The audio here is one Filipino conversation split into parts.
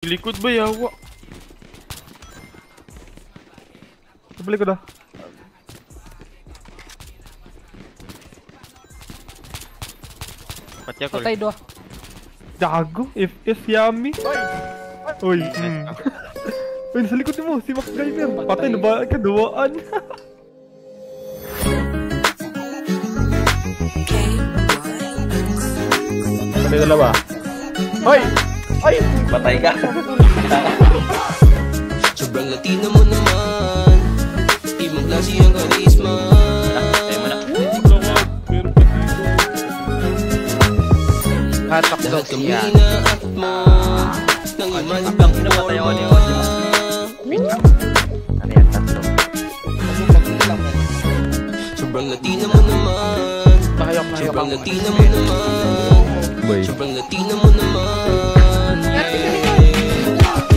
Likod ba yawa? Balik ko na. Patay do. Gago, FS yummy. Uy. Uy, sa likod mo, si Max Driver. Patay na ba? Kaduwaan. Patay dalawa. Hoy! Ay! Patay ka. Sobrang Latino mo naman, ibang klase ang karisma. Hatak daw Lahat kami siya. inaat mo nang imalibang forma. Ano yan, tatlo? Sobrang Latino mo naman, sobrang Latino mo naman, sobrang Latino mo naman.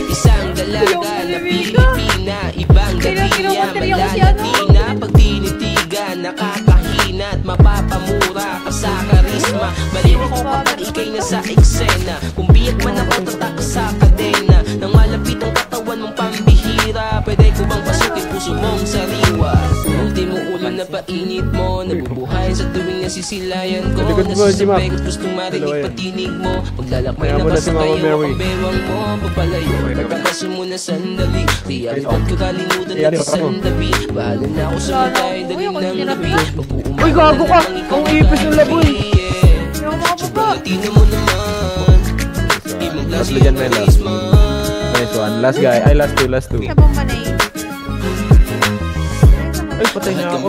Isang dalaga na Pilipina, ibang dahiya, malalatina. Pag tinitigan, nakakahina at mapapamura ka sa karisma. Baliw ako kapag ikay nasa eksena, kung biyak man ako tatakos sa kadena. Nang malapit ang katawan mong pambihira, pwede ko bang pasukin puso mong sariwa? Ultimo ulo na painit mo, nabubuhay sa tuwing nasisilayan ko. Nasasabay ko't gustong marinig patinig mo. Maglalakbay na ba sa kayo ang bewang mo? Papalayo, pagkakaso mo na sandali. Realidad ko kalimutan at sandabi. Bahala na ako sa matay, dalim ng gabi. Uy, gago ka! Ang ipis ng laboy! Sobrang Latino mo naman, ibang klase ang karisma. Nice one. Last guy. Ay, last two. Sa bomba na yun. Ay, patay na ako.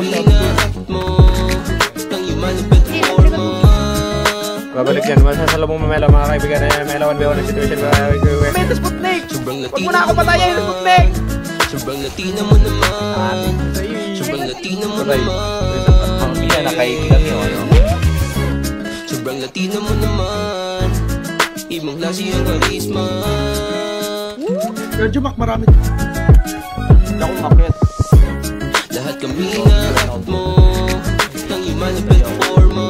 Babalik yan. Masasalo mong mamela mga kaibigan na yan. Mela 1v1 ang situation. May Sputnik! Sobrang Huwag Latino mo na ako patayin! Sputnik! Sobrang Latino mo naman, sobrang Latino mo naman. Hindi na nakaibigan yun, ano? Sobrang Latino mo naman, ibang klase ang karisma. Medyo Mac, marami. Hindi ako makit. Lahat kami inaat mo nang imalapit forma.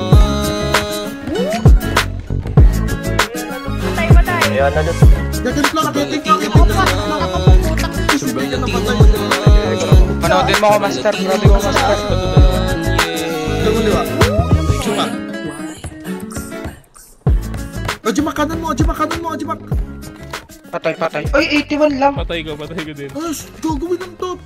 Ayan na dito. Gaganap lang, Sobrang gaganap Latino lang. mo naman, sobrang Latino mo naman. Panoodin mo ako, Master. Panoodin mo, Master. Dalawa. Sumak. Ojimak, kanan mo, Ojimak. Patay. Ay, 81 lang. Patay ko din. Gagawin ng top.